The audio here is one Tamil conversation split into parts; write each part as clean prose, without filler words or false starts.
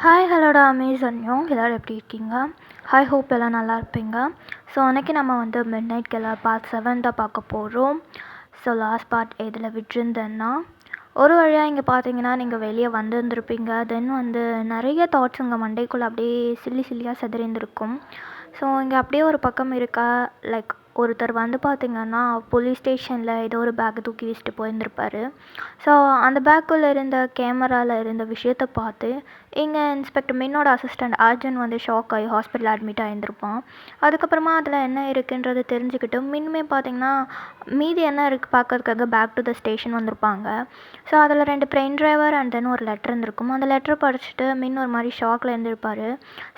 ஹாய் ஹலோடா அமேசன்யும் எல்லோரும் எப்படி இருக்கீங்க? ஹாய் ஹோப் எல்லாம் நல்லா இருப்பீங்க. ஸோ அன்றைக்கி நம்ம வந்து மிட் நைட் கில்லர் பார்ட் 7 தான் பார்க்க போகிறோம். ஸோ லாஸ்ட் பார்ட் எதில் விட்டுருந்தேன்னா, ஒரு வழியாக இங்கே பார்த்தீங்கன்னா நீங்கள் வெளியே வந்துருந்துருப்பீங்க. தென் வந்து நிறைய தாட்ஸ் உங்கள் மண்டைக்குள்ளே அப்படியே சில்லியாக சிதறிந்திருக்கும். ஸோ இங்கே அப்படியே ஒரு பக்கம் இருக்கா, லைக் ஒருத்தர் வந்து பார்த்திங்கன்னா போலீஸ் ஸ்டேஷனில் ஏதோ ஒரு பேக்கை தூக்கி வச்சுட்டு போயிருந்திருப்பார். ஸோ அந்த பேக்குள்ளே இருந்த கேமராவில் இருந்த விஷயத்தை பார்த்து இங்கே இன்ஸ்பெக்டர் மின்னோட அசிஸ்டண்ட் அர்ஜுன் வந்து ஷாக் ஆகி ஹாஸ்பிட்டல் அட்மிட் ஆகியிருந்திருப்பான். அதுக்கப்புறமா அதில் என்ன இருக்குன்றது தெரிஞ்சுக்கிட்டு மின்னுமே பார்த்திங்கன்னா மீதி என்ன இருக்குது பார்க்கறதுக்காக பேக் டு த ஸ்டேஷன் வந்திருப்பாங்க. ஸோ அதில் 2 பென் டிரைவர் அண்ட் தென் ஒரு லெட்டர் இருந்திருக்கும். அந்த லெட்டர் படிச்சுட்டு மின் ஒரு மாதிரி ஷாக்கில் இருந்திருப்பார்.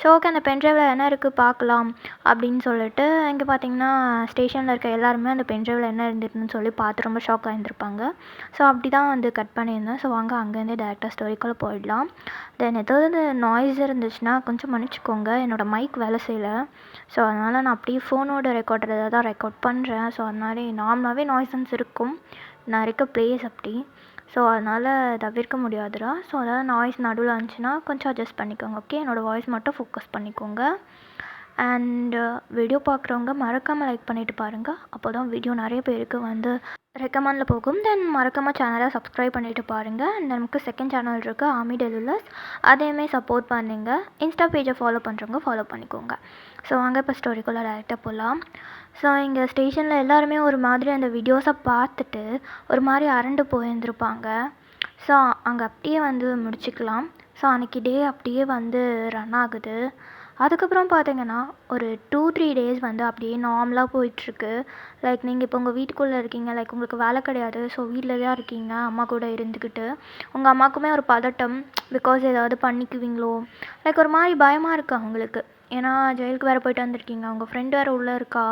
ஸோ ஓகே, அந்த பென் டிரைவில் என்ன இருக்குது பார்க்கலாம் அப்படின்னு சொல்லிட்டு இங்கே பார்த்திங்கன்னா ஸ்டேஷனில் இருக்க எல்லாருமே அந்த பென் டிரைவில் என்ன இருந்துருக்குன்னு சொல்லி பார்த்து ரொம்ப ஷாக் ஆகியிருந்திருப்பாங்க. ஸோ அப்படி தான் வந்து கட் பண்ணியிருந்தேன். ஸோ வாங்க அங்கேருந்தே டேரெக்டாக ஸ்டோரிக்குள்ளே போயிடலாம். தென் ஏதாவது நாய்ஸ் இருந்துச்சுன்னா கொஞ்சம் மன்னிச்சிக்கோங்க, என்னோடய மைக் வேலை செய்யலை. ஸோ அதனால் நான் அப்படியே ஃபோனோட ரெக்கார்டர் தான் ரெக்கார்ட் பண்ணுறேன். ஸோ அதனால நார்மலாகவே நாய்ஸன்ஸ் இருக்கும், நான் இருக்க ப்ளேஸ் அப்படி. ஸோ அதனால் தவிர்க்க முடியாதுடா. ஸோ அதாவது நாய்ஸ் நடுவில் இருந்துச்சுன்னா கொஞ்சம் அட்ஜஸ்ட் பண்ணிக்கோங்க. ஓகே, என்னோடய வாய்ஸ் மட்டும் ஃபோக்கஸ் பண்ணிக்கோங்க. அண்டு வீடியோ பார்க்குறவங்க மறக்காமல் லைக் பண்ணிவிட்டு பாருங்கள். அப்போ தான் வீடியோ நிறைய பேருக்கு வந்து ரெக்கமெண்டில் போகும். தென் மறக்காமல் சேனலை சப்ஸ்கிரைப் பண்ணிவிட்டு பாருங்கள். அண்ட் நமக்கு செகண்ட் சேனல் இருக்குது ஆமி டெலுலஸ், அதையுமே சப்போர்ட் பண்ணுங்கள். இன்ஸ்டா பேஜை ஃபாலோ பண்ணுறவங்க ஃபாலோ பண்ணிக்கோங்க. ஸோ வாங்க இப்போ ஸ்டோரிக்குள்ளே டேரெக்டாக போகலாம். ஸோ இங்கே ஸ்டேஷனில் எல்லாருமே ஒரு மாதிரி அந்த வீடியோஸை பார்த்துட்டு ஒரு மாதிரி அரண்டு போயிருந்துருப்பாங்க. ஸோ அங்கே அப்படியே வந்து முடிச்சுக்கலாம். ஸோ அன்றைக்கி டே அப்படியே வந்து ரன் ஆகுது. அதுக்கப்புறம் பார்த்தீங்கன்னா ஒரு 2-3 டேஸ் வந்து அப்படியே நார்மலாக போயிட்டுருக்கு. லைக் நீங்கள் இப்போ உங்கள் வீட்டுக்குள்ளே இருக்கீங்க, லைக் உங்களுக்கு வேலை கிடையாது. ஸோ வீட்டில் தான் இருக்கீங்க அம்மா கூட இருந்துக்கிட்டு. உங்கள் அம்மாவுக்குமே ஒரு பதட்டம், பிகாஸ் ஏதாவது பண்ணிக்குவீங்களோ, லைக் ஒரு மாதிரி பயமாக இருக்குது அவங்களுக்கு. ஏன்னா ஜெயிலுக்கு வேறு போய்ட்டு வந்திருக்கீங்க, உங்கள் ஃப்ரெண்டு வேறு உள்ளே இருக்கா,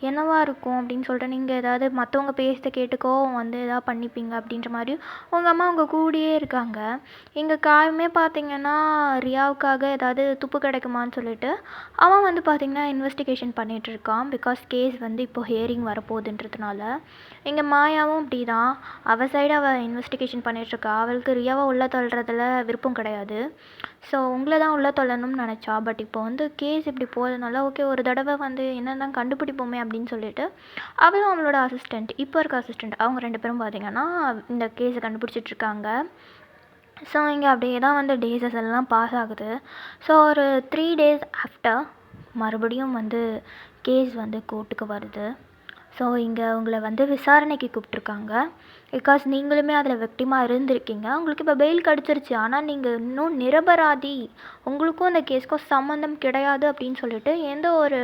என்னவா இருக்கும் அப்படின்னு சொல்லிட்டு நீங்கள் ஏதாவது மற்றவங்க பேசுகிறத கேட்டுக்கோ வந்து எதாவது பண்ணிப்பீங்க அப்படின்ற மாதிரி உங்கள் அம்மா உங்கள் கூடயே இருக்காங்க. இங்கே காயுமே பார்த்திங்கன்னா ரியாவுக்காக ஏதாவது துப்பு கிடைக்குமான்னு சொல்லிட்டு அவன் வந்து பார்த்திங்கன்னா இன்வெஸ்டிகேஷன் பண்ணிகிட்ருக்கான். பிகாஸ் கேஸ் வந்து இப்போது ஹியரிங் வரப்போகுதுன்றதுனால. இங்கே மாயாவும் இப்படி தான், அவள் சைடு அவள் இன்வெஸ்டிகேஷன் பண்ணிகிட்ருக்கா. அவளுக்கு ரியாவை உள்ளே தள்ளுறதுல விருப்பம் கிடையாது. ஸோ உங்களை தான் உள்ளே தள்ளணும்னு நினச்சா. பட் இப்போ வந்து கேஸ் இப்படி போகிறதுனால ஓகே ஒரு தடவை வந்து என்ன தான் கண்டுபிடிப்போமே அப்படின்னு சொல்லிட்டு அவளும் அவளோட அசிஸ்டண்ட், இப்போ இருக்க அசிஸ்டண்ட், அவங்க 2 பேரும் பார்த்திங்கன்னா இந்த கேஸை கண்டுபிடிச்சிட்ருக்காங்க. ஸோ இங்கே அப்படியே தான் வந்து டேஸஸ் எல்லாம் பாஸ் ஆகுது. ஸோ ஒரு 3 days ஆஃப்டர் மறுபடியும் வந்து கேஸ் வந்து கோர்ட்டுக்கு வருது. ஸோ இங்கே உங்களை வந்து விசாரணைக்கு கூப்பிட்ருக்காங்க. பிகாஸ் நீங்களுமே அதில் விக்டிமாக இருந்திருக்கீங்க. உங்களுக்கு இப்போ பெயில் கிடச்சிருச்சு, ஆனால் நீங்கள் இன்னும் நிரபராதி, உங்களுக்கும் அந்த கேஸ்க்கும் சம்மந்தம் கிடையாது அப்படின்னு சொல்லிட்டு எந்த ஒரு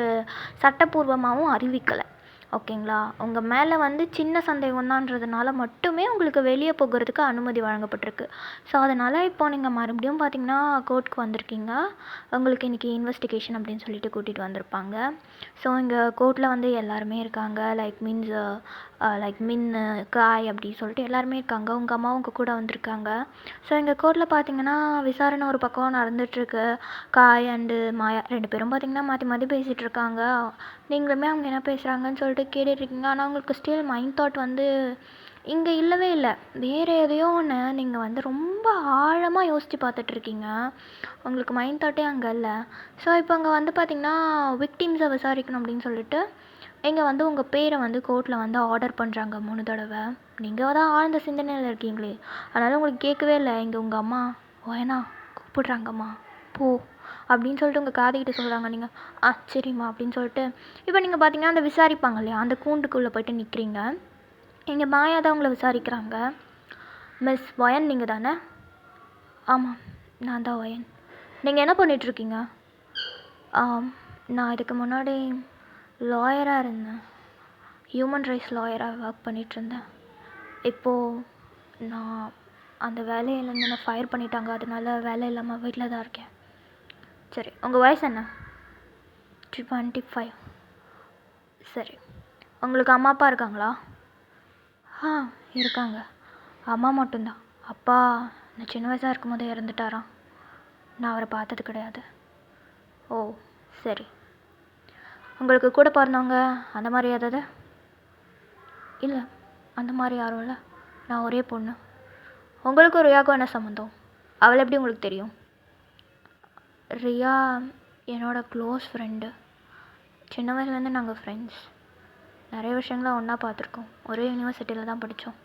சட்டப்பூர்வமாகவும் அறிவிக்கலை. ஓகேங்களா? உங்கள் மேலே வந்து சின்ன சந்தேகம் தான்றதுனால மட்டுமே உங்களுக்கு வெளியே போகிறதுக்கு அனுமதி வழங்கப்பட்டிருக்கு. ஸோ அதனால் இப்போ நீங்கள் மறுபடியும் பார்த்திங்கன்னா கோர்ட்டுக்கு வந்திருக்கீங்க. உங்களுக்கு இன்றைக்கி இன்வெஸ்டிகேஷன் அப்படின்னு சொல்லிட்டு கூட்டிகிட்டு வந்திருப்பாங்க. ஸோ இங்கே கோர்ட்டில் வந்து எல்லாருமே இருக்காங்க. லைக் மின்னு, காய் அப்படி சொல்லிட்டு எல்லாருமே இருக்காங்க. உங்கள் அம்மாவும் உங்கள் கூட வந்திருக்காங்க. ஸோ எங்கள் கோர்ட்டில் பார்த்திங்கன்னா விசாரணை ஒரு பக்கம் நடந்துகிட்ருக்கு. காய் அண்டு மாயா 2 பேரும் பார்த்திங்கன்னா மாற்றி மாற்றி பேசிகிட்டு இருக்காங்க. நீங்களுமே அவங்க என்ன பேசுகிறாங்கன்னு சொல்லிட்டு கேட்டுட்ருக்கீங்க. ஆனால் உங்களுக்கு ஸ்டில் மைண்ட் தாட் வந்து இங்கே இல்லவே இல்லை, வேறு எதையோ ஒன்று நீங்கள் வந்து ரொம்ப ஆழமாக யோசித்து பார்த்துட்ருக்கீங்க. உங்களுக்கு மைண்ட் தாட்டே அங்கே இல்லை. ஸோ இப்போ அங்கே வந்து பார்த்திங்கன்னா விக்டிம்ஸை விசாரிக்கணும் அப்படின்னு சொல்லிட்டு இங்கே வந்து உங்கள் பேரை வந்து கோர்ட்டில் வந்து ஆர்டர் பண்ணுறாங்க 3 தடவை. நீங்கள் தான் ஆழ்ந்த சிந்தனையில் இருக்கீங்களே, அதனால் உங்களுக்கு கேட்கவே இல்லை. இங்கே உங்கள் அம்மா ஓயனா கூப்பிட்றாங்கம்மா போ அப்படின்னு சொல்லிட்டு உங்கள் காதுகிட்ட சொல்கிறாங்க. நீங்கள் சரிம்மா அப்படின்னு சொல்லிட்டு இப்போ நீங்கள் பார்த்தீங்கன்னா அந்த விசாரிப்பாங்க இல்லையா, அந்த கூண்டுக்குள்ளே போய்ட்டு நிற்கிறீங்க. இங்கே மாயா தான் உங்களை விசாரிக்கிறாங்க. மிஸ் ஒயன் நீங்கள் தானே? ஆமாம், நான் தான் ஒயன். நீங்கள் என்ன பண்ணிகிட்ருக்கீங்க? நான் இதுக்கு முன்னாடி லாயராக இருந்தேன், ஹியூமன் ரைட்ஸ் லாயராக ஒர்க் பண்ணிகிட்ருந்தேன். இப்போது நான் அந்த வேலையிலேருந்து என்னை ஃபயர் பண்ணிட்டாங்க, அதனால வேலை இல்லாமல் வீட்டில் தான் இருக்கேன். சரி, உங்கள் வயசு என்ன? 25. சரி, உங்களுக்கு அம்மா அப்பா இருக்காங்களா? இருக்காங்க. அம்மா மட்டும்தான். அப்பா நான் சின்ன வயசாக இருக்கும்போதே இறந்துட்டாராம், நான் அவரை பார்த்தது கிடையாது. ஓ சரி, உங்களுக்கு கூட பிறந்தவங்க அந்த மாதிரி ஏதாவது? இல்லை, அந்த மாதிரி யாரும் இல்லை, நான் ஒரே பொண்ணு. உங்களுக்கும் ரியாவுக்கும் என்ன சம்மந்தம்? அவளை எப்படி உங்களுக்கு தெரியும்? ரியா என்னோடய க்ளோஸ் ஃப்ரெண்டு. சின்ன வயசுலேருந்து நாங்கள் ஃப்ரெண்ட்ஸ். நிறைய விஷயங்கள ஒன்றா பார்த்துருக்கோம். ஒரே யூனிவர்சிட்டியில் தான் படித்தோம்.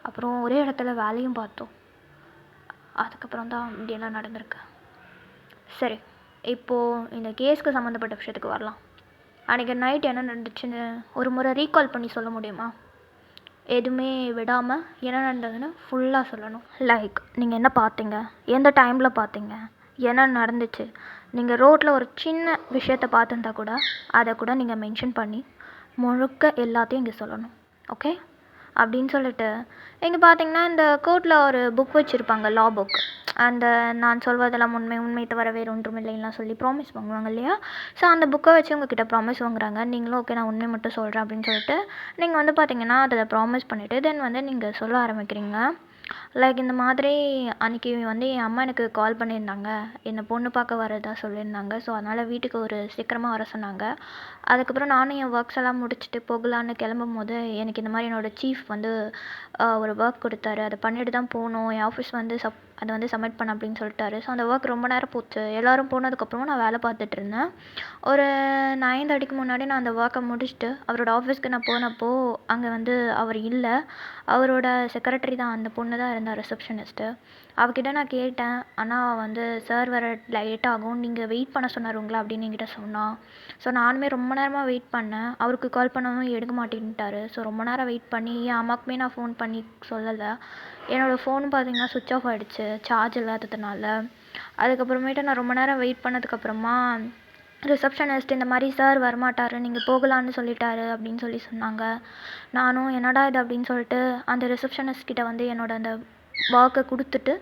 அப்புறம் ஒரே இடத்துல வேலையும் பார்த்தோம். அதுக்கப்புறம் தான் இப்படியெல்லாம் நடந்திருக்கு. சரி, இப்போது இந்த கேஸ்க்கு சம்மந்தப்பட்ட விஷயத்துக்கு வரலாம். அன்றைக்கி நைட் என்ன நடந்துச்சுன்னு ஒரு முறை ரீகால் பண்ணி சொல்ல முடியுமா? எதுவுமே விடாமல் என்ன நடந்ததுன்னு ஃபுல்லாக சொல்லணும். லைக் நீங்கள் என்ன பார்த்தீங்க, எந்த டைமில் பார்த்தீங்க, என்ன நடந்துச்சு. நீங்கள் ரோட்டில் ஒரு சின்ன விஷயத்த பார்த்துருந்தா கூட அதை கூட நீங்கள் மென்ஷன் பண்ணி முழுக்க எல்லாத்தையும் இங்கே சொல்லணும். ஓகே? அப்படின்னு சொல்லிட்டு இங்கே பார்த்தீங்கன்னா இந்த கோர்ட்டில் ஒரு புக் வச்சுருப்பாங்க, லா புக். அந்த நான் சொல்வதெல்லாம் உண்மை தவிர வேறு ஒன்றும் இல்லைன்னா சொல்லி ப்ராமிஸ் வாங்குவாங்க இல்லையா? ஸோ அந்த புக்கை வச்சு உங்ககிட்ட ப்ராமிஸ் வாங்குறாங்க. நீங்களும் ஓகே நான் உண்மை மட்டும் சொல்கிறேன் அப்படின்னு சொல்லிட்டு நீங்கள் வந்து பார்த்தீங்கன்னா அதில் ப்ராமிஸ் பண்ணிவிட்டு தென் வந்து நீங்கள் சொல்ல ஆரம்பிக்கிறீங்க. லைக் இந்த மாதிரி அன்றைக்கி வந்து என் அம்மா எனக்கு கால் பண்ணியிருந்தாங்க, என்னை பொண்ணு பார்க்க வரதா சொல்லியிருந்தாங்க. ஸோ அதனால் வீட்டுக்கு ஒரு சீக்கிரமாக வர சொன்னாங்க. அதுக்கப்புறம் நானும் என் ஒர்க்ஸ் எல்லாம் முடிச்சுட்டு போகலான்னு கிளம்பும் போது எனக்கு இந்த மாதிரி என்னோடய சீஃப் வந்து ஒரு ஒர்க் கொடுத்தாரு. அதை பண்ணிட்டு தான் போகணும், என் ஆஃபீஸ் வந்து அதை வந்து சப்மிட் பண்ண அப்படின்னு சொல்லிட்டாரு. ஸோ அந்த ஒர்க் ரொம்ப நேரம் போச்சு. எல்லோரும் போனதுக்கப்புறமும் நான் வேலை பார்த்துட்டு இருந்தேன். ஒரு 9:30க்கு முன்னாடி நான் அந்த ஒர்க்கை முடிச்சுட்டு அவரோட ஆஃபீஸ்க்கு நான் போனப்போ அங்கே வந்து அவர் இல்லை. அவரோட செக்ரட்டரி தான், அந்த பொண்ணு தான் இருந்தார், ரிசப்ஷனிஸ்ட்டு. அவகிட்ட நான் கேட்டேன், ஆனால் வந்து சார் வர லேட் ஆகும், நீங்கள் வெயிட் பண்ண சொன்னார் உங்களை அப்படின்னு என்கிட்ட சொன்னான். ஸோ நானுமே ரொம்ப நேரமாக வெயிட் பண்ணேன். அவருக்கு கால் பண்ணவும் எடுக்க மாட்டேன்ட்டார். ஸோ ரொம்ப நேரம் வெயிட் பண்ணி என் அம்மாக்குமே நான் ஃபோன் பண்ணி சொல்லலை. என்னோடய ஃபோன் பார்த்திங்கன்னா சுவிட்ச் ஆஃப் ஆகிடுச்சு, சார்ஜ் இல்லாததுனால. அதுக்கப்புறமேட்டு நான் ரொம்ப நேரம் வெயிட் பண்ணதுக்கப்புறமா ரிசப்ஷனிஸ்ட் இந்த மாதிரி சார் வரமாட்டார், நீங்கள் போகலான்னு சொல்லிட்டாரு அப்படின்னு சொல்லி சொன்னாங்க. நானும் என்னடா இது அப்படின்னு சொல்லிட்டு அந்த ரிசப்ஷனிஸ்ட் கிட்ட வந்து என்னோட அந்த ஒர்க்கை கொடுத்துட்டு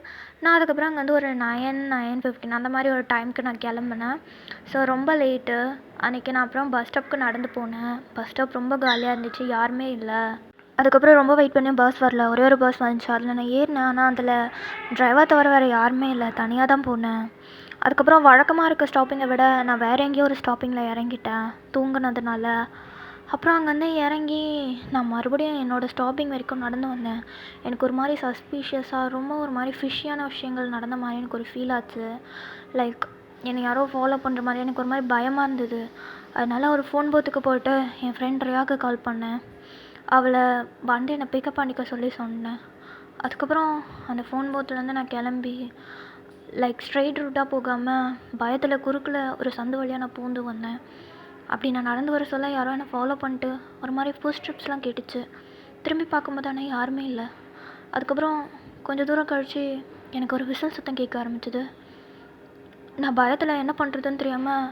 நான் அதுக்கப்புறம் அங்கே வந்து ஒரு 9:15 அந்த மாதிரி ஒரு டைமுக்கு நான் கிளம்புனேன். ஸோ ரொம்ப லேட்டு. அன்றைக்கி நான் அப்புறம் பஸ் ஸ்டாப்க்கு நடந்து போனேன். பஸ் ஸ்டாப் ரொம்ப காலியாக இருந்துச்சு, யாருமே இல்லை. அதுக்கப்புறம் ரொம்ப வெயிட் பண்ணி பஸ் வரல. ஒரே ஒரு பஸ் வந்துச்சு, அதில் நான் ஏறினேன். ஆனால் அதில் டிரைவர் தவிர வேறு யாருமே இல்லை, தனியாக தான் போனேன். அதுக்கப்புறம் வழக்கமாக இருக்க ஸ்டாப்பிங்கை விட நான் வேறு எங்கேயோ ஒரு ஸ்டாப்பிங்கில் இறங்கிட்டேன் தூங்குனதுனால. அப்புறம் அங்கேருந்து இறங்கி நான் மறுபடியும் என்னோடய ஸ்டாப்பிங் வரைக்கும் நடந்து வந்தேன். எனக்கு ஒரு மாதிரி சஸ்பீஷியஸாக ரொம்ப ஒரு மாதிரி ஃபிஷ்ஷியான விஷயங்கள் நடந்த மாதிரி எனக்கு ஒரு ஃபீல் ஆச்சு. லைக் என்னை யாரோ ஃபாலோ பண்ணுற மாதிரி எனக்கு ஒரு மாதிரி பயமாக இருந்தது. அதனால் ஒரு ஃபோன் பூத்துக்கு போய்ட்டு என் ஃப்ரெண்ட் ரியாவுக்கு கால் பண்ணேன். அவளை வந்து என்னை பிக்கப் பண்ணிக்க சொல்லி சொன்னேன். அதுக்கப்புறம் அந்த ஃபோன் பூத்துலேருந்து நான் கிளம்பி லைக் ஸ்ட்ரெயிட் ரூட்டாக போகாமல் பயத்தில் குறுக்கில் ஒரு சந்து வழியாக நான் பூந்து வந்தேன். அப்படி நான் நடந்து வர சொல்ல யாரோ என்னை ஃபாலோ பண்ணிட்டு ஒரு மாதிரி ஃபுட் ஸ்டெப்ஸ்லாம் கேட்டுச்சு. திரும்பி பார்க்கும்போது ஆனால் யாருமே இல்லை. அதுக்கப்புறம் கொஞ்சம் தூரம் கழித்து எனக்கு ஒரு விசில் சத்தம் கேட்க ஆரம்பிச்சிது. நான் பயத்தில் என்ன பண்ணுறதுன்னு தெரியாமல்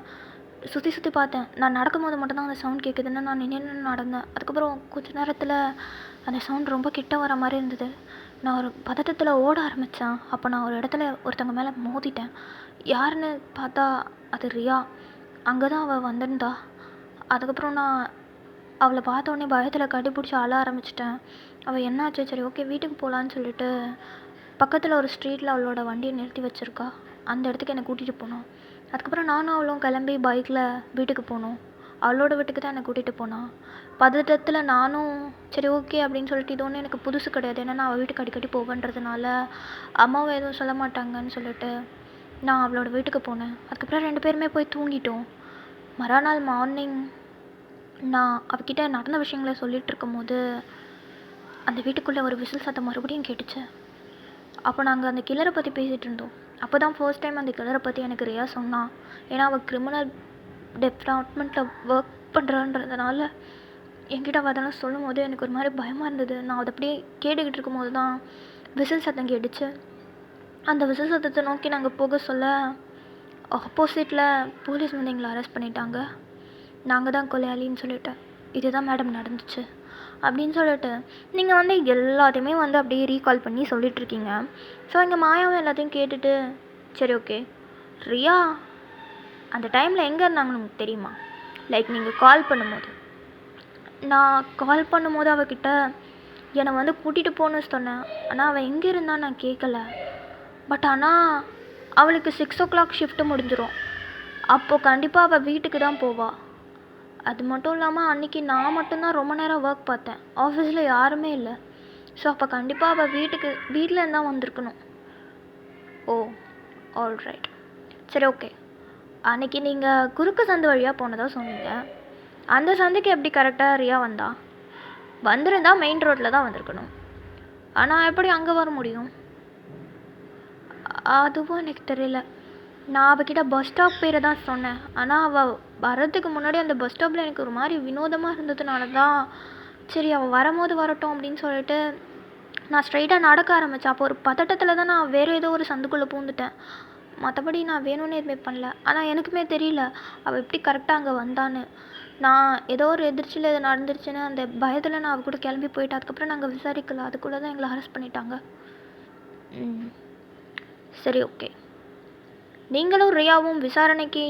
சுற்றி பார்த்தேன். நான் நடக்கும்போது மட்டும்தான் அந்த சவுண்ட் கேட்குதுன்னு நான் நின்று நடந்தேன். அதுக்கப்புறம் கொஞ்சம் நேரத்தில் அந்த சவுண்ட் ரொம்ப கிட்ட வர மாதிரி இருந்தது. நான் ஒரு பதட்டத்தில் ஓட ஆரம்பித்தேன். அப்போ நான் ஒரு இடத்துல ஒருத்தவங்க மேலே மோதிட்டேன். யாருன்னு பார்த்தா அது ரியா. அங்கே தான் அவள் வந்திருந்தா. அதுக்கப்புறம் நான் அவளை பார்த்தோன்னே பயத்தில் கட்டிப்பிடிச்சி அழ ஆரம்பிச்சிட்டேன். அவள் என்னாச்சு, சரி ஓகே வீட்டுக்கு போகலான்னு சொல்லிட்டு பக்கத்தில் ஒரு ஸ்ட்ரீட்டில் அவளோட வண்டியை நிறுத்தி வச்சுருக்கா. அந்த இடத்துக்கு என்னை கூட்டிகிட்டு போனோம். அதுக்கப்புறம் நானும் அவளும் கிளம்பி பைக்கில் வீட்டுக்கு போனோம். அவளோட வீட்டுக்கு தான் என்னை கூட்டிகிட்டு போனான். பதட்டத்தில் நானும் சரி ஓகே அப்படின்னு சொல்லிட்டு இது ஒன்றும் எனக்கு புதுசு கிடையாது, ஏன்னா நான் அவள் வீட்டுக்கு அடிக்கடி போவேன்றதுனால அம்மாவும் எதுவும் சொல்ல மாட்டாங்கன்னு சொல்லிட்டு நான் அவளோட வீட்டுக்கு போனேன். அதுக்கப்புறம் 2 பேருமே போய் தூங்கிட்டோம். மறுநாள் மார்னிங் நான் அவகிட்ட நடந்த விஷயங்களை சொல்லிகிட்டு இருக்கும்போது அந்த வீட்டுக்குள்ளே ஒரு விசில் சத்தம் மறுபடியும் கேட்டுச்சு. அப்போ நாங்கள் அந்த கில்லரை பற்றி பேசிகிட்டு இருந்தோம். அப்போ தான் ஃபர்ஸ்ட் டைம் அந்த கில்லரை பற்றி எனக்கு ரியா சொன்னான். ஏன்னா அவள் கிரிமினல் டிபார்ட்மெண்ட்டில் ஒர்க் பண்ணுறான்றதுனால என்கிட்ட அவள் அதெல்லாம் சொல்லும் போது எனக்கு ஒரு மாதிரி பயமாக இருந்தது. நான் அதை அப்படியே கேட்டுக்கிட்டு இருக்கும்போது தான் விசில் சத்தம் கேட்டுச்சு. அந்த விசில் சத்தத்தை நோக்கி நாங்கள் போக சொல்ல ஆப்போசிட்டில் போலீஸ் வந்து எங்களை அரெஸ்ட் பண்ணிட்டாங்க. நாங்கள் தான் கொலையாளின்னு சொல்லிட்டு இதுதான் மேடம் நடந்துச்சு அப்படின்னு சொல்லிட்டு நீங்கள் வந்து எல்லாத்தையுமே வந்து அப்படியே ரீகால் பண்ணி சொல்லிகிட்ருக்கீங்க. ஸோ எங்கள் மாயாவும் எல்லாத்தையும் கேட்டுட்டு சரி ஓகே ரியா அந்த டைமில் எங்கே இருந்தாங்கன்னு உங்களுக்கு தெரியுமா? லைக் நீங்கள் கால் பண்ணும்போது, நான் கால் பண்ணும்போது அவகிட்ட என்னை வந்து கூட்டிகிட்டு போகணுன்னு சொன்னேன். ஆனால் அவள் எங்கே இருந்தான்னு நான் கேட்கல. பட் ஆனால் அவளுக்கு 6 o'clock ஷிஃப்ட்டு முடிஞ்சிடும். அப்போது கண்டிப்பாக அவள் வீட்டுக்கு தான் போவாள். அது மட்டும் இல்லாமல் அன்றைக்கி நான் மட்டும்தான் ரொம்ப நேரம் ஒர்க் பார்த்தேன், ஆஃபீஸில் யாருமே இல்லை. ஸோ அப்போ கண்டிப்பாக அவள் வீட்டில் இருந்தால் வந்திருக்கணும். ஓ ஆல்ரைட். சரி, ஓகே. அன்னைக்கு நீங்கள் குறுக்கு சந்து வழியாக போனதா சொன்னீங்க. அந்த சந்துக்கு எப்படி கரெக்டாக ரியா வந்தா? வந்திருந்தா மெயின் ரோட்டில் தான் வந்திருக்கணும். ஆனால் எப்படி அங்கே வர முடியும்? அதுவும் எனக்கு தெரியல. நான் அவகிட்ட பஸ் ஸ்டாப் பேரை தான் சொன்னேன். ஆனால் அவள் வர்றதுக்கு முன்னாடி அந்த பஸ் ஸ்டாப்பில் எனக்கு ஒரு மாதிரி வினோதமாக இருந்ததுனால தான் சரி அவள் வரும்போது வரட்டும் அப்படின்னு சொல்லிட்டு நான் ஸ்ட்ரைட்டாக நடக்க ஆரம்பித்தேன். அப்போ ஒரு பதட்டத்தில் தான் நான் வேறு ஏதோ ஒரு சந்துக்குள்ளே பூந்துட்டேன். மற்றபடி நான் வேணும்னு எதுவுமே பண்ணல. ஆனால் எனக்குமே தெரியல அவள் எப்படி கரெக்டாக அங்கே வந்தான்னு. நான் ஏதோ ஒரு எதிர்ச்சியில் எது நடந்துருச்சுன்னு அந்த பயத்தில் நான் அவள் கூட கிளம்பி போயிட்டேன். அதுக்கப்புறம் நாங்கள் விசாரிக்கல. அதுக்குள்ளே தான் எங்களை அரெஸ்ட் பண்ணிட்டாங்க. சரி, ஓகே. நீங்களும் ரியாவும் விசாரணைக்கு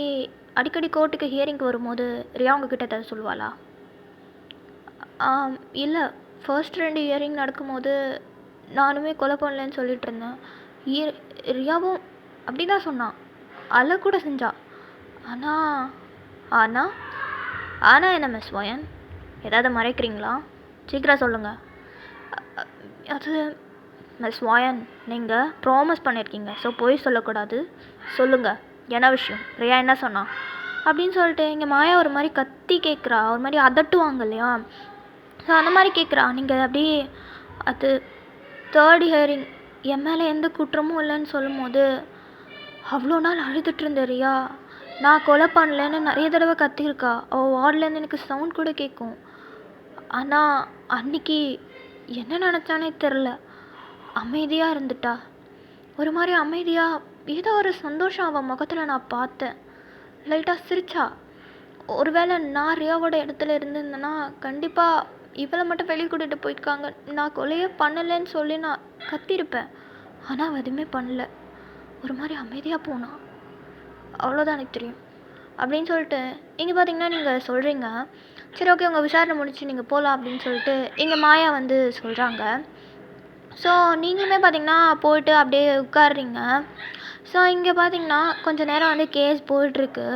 அடிக்கடி கோர்ட்டுக்கு ஹியரிங்க்கு வரும்போது ரியா உங்ககிட்ட ஏதாவது சொல்லுவாளா? இல்லை, ஃபர்ஸ்ட் 2 ஹியரிங் நடக்கும்போது நானுமே கொலை பண்ணலன்னு சொல்லிட்டு இருந்தேன். ரியாவும் அப்படி தான் சொன்னான். அழக்கூட செஞ்சா. ஆனால் ஆனால் ஆனால் என்ன மிஸ் வாயன், ஏதாவது மறைக்கிறீங்களா? சீக்கிரம் சொல்லுங்கள். அது மிஸ் வாயன், நீங்கள் ப்ராமிஸ் பண்ணியிருக்கீங்க, ஸோ போய் சொல்லக்கூடாது. சொல்லுங்கள், என்ன விஷயம்? ரியா என்ன சொன்னா அப்படின்னு சொல்லிட்டு இங்கே மாயா ஒரு மாதிரி கத்தி கேட்குறா. ஒரு மாதிரி அதட்டுவாங்க இல்லையா, ஸோ அந்த மாதிரி கேட்குறா. நீங்கள் அப்படியே அது 3rd ஹியரிங் என் மேலே எந்த குற்றமும் இல்லைன்னு சொல்லும் போது அவ்வளோ நாள் அழுதுட்டு இருந்த ரியா நான் கொலை பண்ணலன்னு நிறைய தடவை கத்திருக்கா. அவள் வார்ட்லேருந்து எனக்கு சவுண்ட் கூட கேட்கும். ஆனால் அன்னைக்கு என்ன நினச்சானே தெரில, அமைதியாக இருந்துட்டா. ஒரு மாதிரி அமைதியாக ஏதோ ஒரு சந்தோஷம் அவள் முகத்தில் நான் பார்த்தேன். லைட்டாக சிரிச்சா. ஒருவேளை நான் ரியாவோட இடத்துல இருந்திருந்தேன்னா கண்டிப்பாக இவளை மட்டும் வெளியே கூட்டிகிட்டு போயிருக்காங்க, நான் கொலையே பண்ணலைன்னு சொல்லி நான் கத்திருப்பேன். ஆனால் அவள் எதுவுமே பண்ணல. ஒரு மாதிரி அமைதியாக போனான். அவ்வளோதான் எனக்கு தெரியும் அப்படின்னு சொல்லிட்டு இங்கே பார்த்தீங்கன்னா நீங்கள் சொல்கிறீங்க. சரி, ஓகே, உங்கள் விசாரணை முடிச்சு நீங்கள் போகலாம் அப்படின்னு சொல்லிட்டு இங்கே மாயா வந்து சொல்கிறாங்க. ஸோ நீங்களுமே பார்த்தீங்கன்னா போயிட்டு அப்படியே உட்காடுறீங்க. ஸோ இங்கே பார்த்தீங்கன்னா கொஞ்சம் நேரம் வந்து கேஸ் போயிட்டுருக்கு.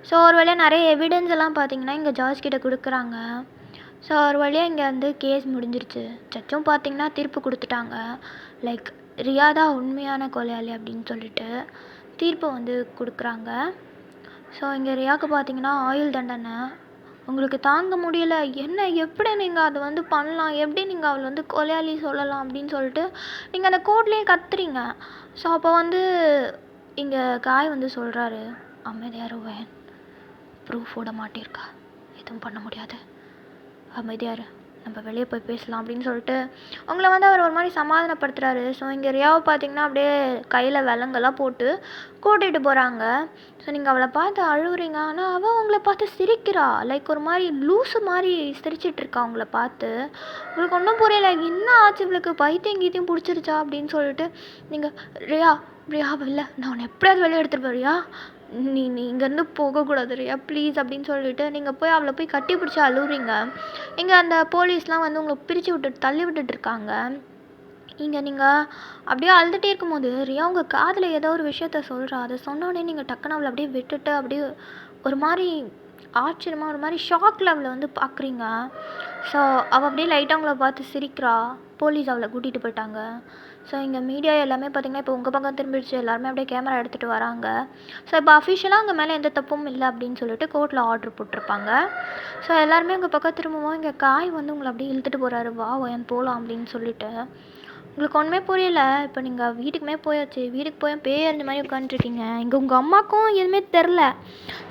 ஸோ ஒரு வழியாக நிறைய எவிடன்ஸ் எல்லாம் பார்த்தீங்கன்னா இங்கே ஜட்ஜ் கிட்ட கொடுக்குறாங்க. ஸோ ஒரு வழியாக இங்கே வந்து கேஸ் முடிஞ்சிருச்சு. ஜட்ஜும் பார்த்தீங்கன்னா தீர்ப்பு கொடுத்துட்டாங்க. லைக் ரியா தான் உண்மையான கொலையாளி அப்படின்னு சொல்லிட்டு தீர்ப்பு வந்து கொடுக்குறாங்க. ஸோ இங்கே ரியாவுக்கு பார்த்தீங்கன்னா ஆயுள் தண்டனை. உங்களுக்கு தாங்க முடியல, என்ன எப்படி நீங்கள் அதை வந்து பண்ணலாம், எப்படி நீங்கள் அவளை வந்து கொலையாளி சொல்லலாம் அப்படின்னு சொல்லிட்டு நீங்கள் அந்த கோர்ட்லேயே கத்துறீங்க. ஸோ அப்போ வந்து இங்கே காய் வந்து சொல்கிறாரு, அமைதியார் வேன் ப்ரூஃபோட மாட்டியிருக்கா, எதுவும் பண்ண முடியாது, அமைதியார், நம்ம வெளியே போய் பேசலாம் அப்படின்னு சொல்லிட்டு உங்களை வந்து அவர் ஒரு மாதிரி சமாதானப்படுத்துகிறாரு. ஸோ இங்கே ரியாவை பார்த்தீங்கன்னா அப்படியே கையில் விலங்கெல்லாம் போட்டு கூட்டிகிட்டு போகிறாங்க. ஸோ நீங்கள் அவளை பார்த்து அழுகுறீங்க. ஆனால் அவள் உங்களை பார்த்து சிரிக்கிறா. லைக் ஒரு மாதிரி லூஸு மாதிரி சிரிச்சிட்ருக்கா உங்களை பார்த்து. உங்களுக்கு ஒன்றும் புரியல, என்ன ஆச்சு இவளுக்கு, பைத்தியம் கீத்தியம் பிடிச்சிருச்சா அப்படின்னு சொல்லிட்டு நீங்கள் ரியா இல்லை, நான் உன்னை எப்படியாவது வெளியே எடுத்துகிட்டு போறியா, நீ இங்கேருந்து போகக்கூடாது ரியா ப்ளீஸ் அப்படின்னு சொல்லிட்டு நீங்கள் போய் அவளை போய் கட்டி பிடிச்சி அழுகுறீங்க. இங்கே அந்த போலீஸ்லாம் வந்து உங்களை பிரித்து விட்டுட்டு தள்ளி விட்டுட்ருக்காங்க. இங்கே நீங்கள் அப்படியே அழுதுகிட்டே இருக்கும்போது ரியா உங்கள் காதில் ஏதோ ஒரு விஷயத்த சொல்கிறா. அதை சொன்னோடனே நீங்கள் டக்குன்னு அவளை அப்படியே விட்டுட்டு அப்படியே ஒரு மாதிரி ஆச்சரியமாக ஒரு மாதிரி ஷாக்கில் அவளை வந்து பார்க்குறீங்க. ஸோ அவள் அப்படியே லைட்டாக அவங்கள பார்த்து சிரிக்கிறா. போலீஸ் அவளை கூட்டிகிட்டு போயிட்டாங்க. ஸோ இங்கே மீடியா எல்லாமே பார்த்திங்கன்னா இப்போ உங்கள் பக்கம் திரும்பிடுச்சு. எல்லாருமே அப்படியே கேமரா எடுத்துகிட்டு வராங்க. ஸோ இப்போ அஃபிஷியலாக அங்கே மேலே எந்த தப்பும் இல்லை அப்படின்னு சொல்லிட்டு கோர்ட்டில் ஆர்டர் போட்டிருப்பாங்க. ஸோ எல்லாருமே உங்கள் பக்கம் திரும்பவும் இங்கே காய் வந்து உங்களை அப்படியே இழுத்துட்டு போகிறாரு, வா ஒயன் போகலாம் அப்படின்னு சொல்லிட்டு. உங்களுக்கு ஒன்றுமே புரியல. இப்போ நீங்கள் வீட்டுக்குமே போயாச்சு. வீட்டுக்கு போய் பேய் அறிஞ்ச மாதிரி உட்காந்துருக்கீங்க. இங்கே உங்கள் அம்மாவுக்கும் எதுவுமே தெரில.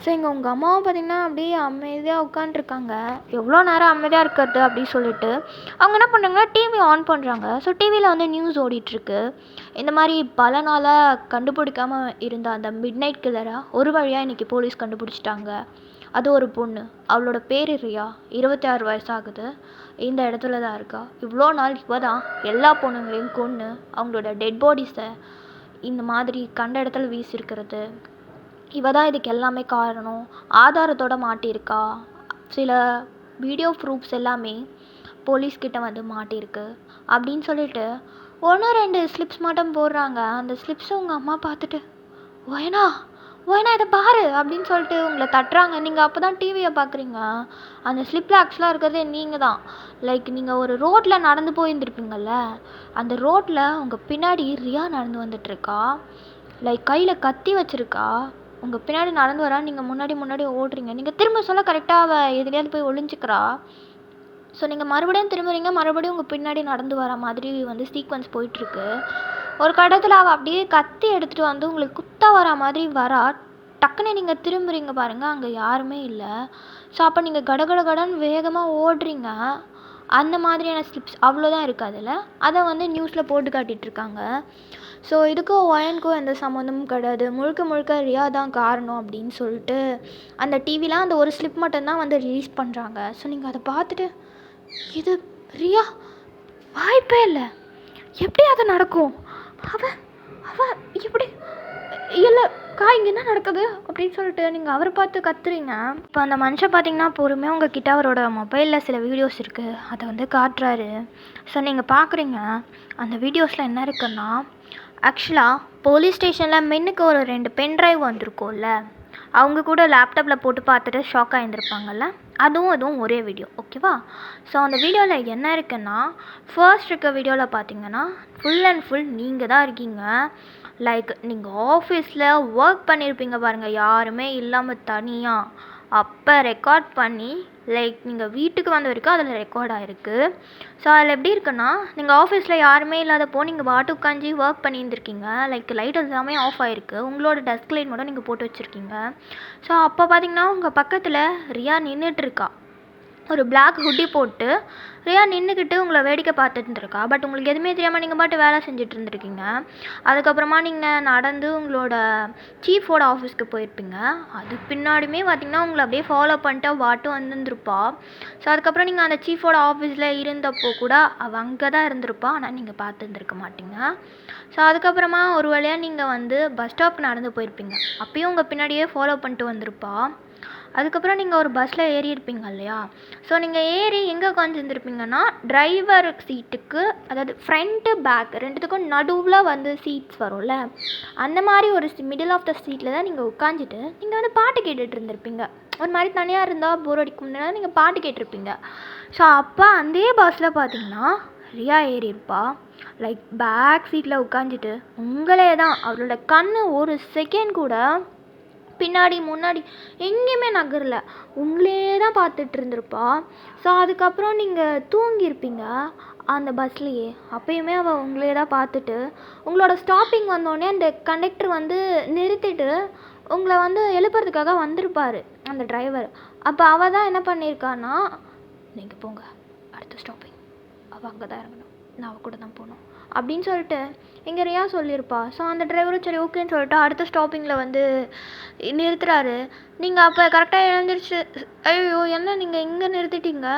ஸோ இங்கே உங்கள் அம்மாவும் பார்த்திங்கன்னா அப்படியே அமைதியாக உட்காண்ட்ருக்காங்க. எவ்வளோ நேரம் அமைதியாக இருக்கிறது அப்படின்னு சொல்லிட்டு அவங்க என்ன பண்ணுறாங்கன்னா டிவி ஆன் பண்ணுறாங்க. ஸோ டிவியில் வந்து நியூஸ் ஓடிட்டுருக்கு. இந்த மாதிரி பல நாளாக கண்டுபிடிக்காமல் இருந்த அந்த மிட் நைட் கில்லரை ஒரு வழியாக இன்றைக்கி போலீஸ் கண்டுபிடிச்சிட்டாங்க. அது ஒரு பொண்ணு, அவளோட பேர் ரியா, 26 வயசாகுது. இந்த இடத்துல தான் இருக்கா. இவ்வளோ நாள் இவ தான் எல்லா பொண்ணுங்களையும் கொன்று அவங்களோட டெட் பாடிஸை இந்த மாதிரி கண்ட இடத்துல வீசியிருக்கிறது. இவ தான் இதுக்கு எல்லாமே காரணம். ஆதாரத்தோடு மாட்டியிருக்கா. சில வீடியோ ப்ரூஃப்ஸ் எல்லாமே போலீஸ்கிட்ட வந்து மாட்டியிருக்கு அப்படின்னு சொல்லிட்டு 1-2 ஸ்லிப்ஸ் மட்டும் போடுறாங்க. அந்த ஸ்லிப்ஸை உங்கள் அம்மா பார்த்துட்டு ஒயனா இதை பாரு அப்படின்னு சொல்லிட்டு உங்களை தட்டுறாங்க. நீங்கள் அப்போ தான் டிவியை பார்க்குறீங்க. அந்த ஸ்லிப்பில் ஆக்சுவலாக இருக்கிறதே நீங்கள் தான். லைக் நீங்கள் ஒரு ரோட்டில் நடந்து போயிருந்துருப்பீங்கள்ல, அந்த ரோட்டில் உங்கள் பின்னாடி ரியா நடந்து வந்துட்டுருக்கா. லைக் கையில் கத்தி வச்சுருக்கா, உங்கள் பின்னாடி நடந்து வரா, நீங்கள் முன்னாடி ஓடுறீங்க. நீங்கள் திரும்ப சொல்ல கரெக்டாக அவள் எதுலையாவது போய் ஒளிஞ்சிக்கிறா. ஸோ நீங்கள் மறுபடியும் திரும்புறீங்க, மறுபடியும் உங்கள் பின்னாடி நடந்து வர மாதிரி வந்து சீக்வன்ஸ் போயிட்டுருக்கு. ஒரு கட்டத்தில் அவள் அப்படியே கத்தி எடுத்துகிட்டு வந்து உங்களுக்கு குத்த வர மாதிரி வரா. டக்குன்னு நீங்கள் திரும்புறீங்க பாருங்கள், அங்கே யாருமே இல்லை. ஸோ அப்போ நீங்கள் கடன்னு வேகமாக ஓடுறீங்க. அந்த மாதிரியான ஸ்லிப்ஸ் அவ்வளோதான் இருக்குது அதில். அதை வந்து நியூஸில் போட்டு காட்டிகிட்ருக்காங்க. ஸோ இதுக்கும் ஒயனுக்கும் எந்த சம்மந்தமும் கிடையாது, முழுக்க ரியா தான் காரணம் அப்படின்னு சொல்லிட்டு அந்த டிவியில் அந்த ஒரு ஸ்லிப் மட்டும்தான் வந்து ரிலீஸ் பண்ணுறாங்க. ஸோ நீங்கள் அதை பார்த்துட்டு இது ரியா வாய்ப்பே இல்லை, எப்படி அது நடக்கும், அவ எப்படி இல்லை இங்கே என்ன நடக்குது அப்படின்னு சொல்லிட்டு நீங்கள் அவரை பார்த்து கத்துறீங்க. இப்போ அந்த மனுஷன் பார்த்தீங்கன்னா பொறுமையாக உங்ககிட்ட அவரோட மொபைலில் சில வீடியோஸ் இருக்குது, அதை வந்து காட்டுறாரு. ஸோ நீங்கள் பார்க்குறீங்க அந்த வீடியோஸில் என்ன இருக்குன்னா, ஆக்சுவலாக போலீஸ் ஸ்டேஷனில் மென்னுக்கு ஒரு 2 பென்ட்ரைவ் வந்திருக்கோம்ல, அவங்க கூட லேப்டாப்பில் போட்டு பார்த்துட்டு ஷாக் ஆகியிருந்திருப்பாங்கல்ல, அதுவும் ஒரே வீடியோ, ஓகேவா? ஸோ அந்த வீடியோவில் என்ன இருக்குன்னா, ஃபர்ஸ்ட் இருக்க வீடியோவில் பார்த்தீங்கன்னா ஃபுல் அண்ட் ஃபுல் நீங்கள் தான் இருக்கீங்க. லைக் நீங்கள் ஆஃபீஸில் ஒர்க் பண்ணியிருப்பீங்க பாருங்கள், யாருமே இல்லாமல் தனியாக, அப்போ ரெக்கார்ட் பண்ணி லைக் நீங்கள் வீட்டுக்கு வந்த வரைக்கும் அதில் ரெக்கார்ட் ஆகிருக்கு. ஸோ அதில் எப்படி இருக்குன்னா, நீங்கள் ஆஃபீஸில் யாருமே இல்லாதப்போ நீங்கள் பாட்டு உட்காந்து ஒர்க் பண்ணியிருந்துருக்கீங்க. லைக் லைட் எல்லாமே ஆஃப் ஆகிருக்கு, உங்களோட டெஸ்க் லைட் மட்டும் நீங்கள் போட்டு வச்சுருக்கீங்க. ஸோ அப்போ பார்த்தீங்கன்னா உங்கள் பக்கத்தில் ரியா நின்றுட்டுருக்கா, ஒரு பிளாக் ஹுட்டி போட்டு ரியா நின்றுக்கிட்டு உங்களை வேடிக்கை பார்த்துட்டு இருந்திருக்கா. பட் உங்களுக்கு எதுவுமே தெரியாமல் நீங்கள் பாட்டு வேலை செஞ்சுட்டு இருந்திருக்கீங்க. அதுக்கப்புறமா நீங்கள் நடந்து உங்களோட சீஃபோட ஆஃபீஸ்க்கு போயிருப்பீங்க. அது பின்னாடியுமே பார்த்திங்கன்னா உங்களை அப்படியே ஃபாலோ பண்ணிட்டு பாட்டு வந்துருந்துருப்பா. ஸோ அதுக்கப்புறம் நீங்கள் அந்த சீஃபோட ஆஃபீஸில் இருந்தப்போ கூட அவள் அங்கே தான் இருந்திருப்பா, ஆனால் நீங்கள் பார்த்துருந்துருக்க மாட்டீங்க. ஸோ அதுக்கப்புறமா ஒரு வழியாக நீங்கள் வந்து பஸ் ஸ்டாப்க்கு நடந்து போயிருப்பீங்க, அப்பயும் உங்கள் பின்னாடியே ஃபாலோ பண்ணிட்டு வந்திருப்பா. அதுக்கப்புறம் நீங்கள் ஒரு பஸ்ஸில் ஏறி இருப்பீங்க இல்லையா? ஸோ நீங்கள் ஏறி எங்கே உட்காந்துருந்துருப்பீங்கன்னா, டிரைவர் சீட்டுக்கு, அதாவது ஃப்ரண்ட்டு பேக் ரெண்டுத்துக்கும் நடுவில் வந்து சீட்ஸ் வரும்ல, அந்த மாதிரி ஒரு மிடில் ஆஃப் த சீட்டில் தான் நீங்கள் உட்காந்துட்டு நீங்கள் வந்து பாட்டு கேட்டுட்டு இருந்திருப்பீங்க. ஒரு மாதிரி தனியாக இருந்தால் போர் அடிக்கும்னா நீங்கள் பாட்டு கேட்டிருப்பீங்க. ஸோ அப்போ அந்த பஸ்ஸில் பார்த்தீங்கன்னா ரியா ஏறி இருப்பா, லைக் பேக் சீட்டில் உட்காந்துட்டு உங்களே தான், அவரோட கண் ஒரு செகண்ட் கூட பின்னாடி முன்னாடி எங்கேயுமே நகரல, உங்களே தான் பார்த்துட்டு இருந்திருப்பா. ஸோ அதுக்கப்புறம் நீங்கள் தூங்கியிருப்பீங்க அந்த பஸ்லேயே, அப்பயுமே அவள் உங்களே தான் பார்த்துட்டு உங்களோட ஸ்டாப்பிங் வந்தோடனே அந்த கண்டக்டர் வந்து நிறுத்திட்டு உங்களை வந்து எழுப்புறதுக்காக வந்திருப்பார் அந்த டிரைவர். அப்போ அவள் தான் என்ன பண்ணியிருக்கான்னா, நீங்கள் போங்க அடுத்த ஸ்டாப்பிங், அவள் அங்கே தான் இறங்கணும், நான் அவள் கூட தான் போகணும் அப்படின்னு சொல்லிட்டு இங்கே ரியா சொல்லியிருப்பா. ஸோ அந்த டிரைவரும் சரி ஓகேன்னு சொல்லிட்டு அடுத்த ஸ்டாப்பிங்கில் வந்து நிறுத்துறாரு. நீங்கள் அப்போ கரெக்டாக எழுந்திரிச்சு, ஐயோ என்ன நீங்கள் இங்கே நிறுத்திட்டீங்க,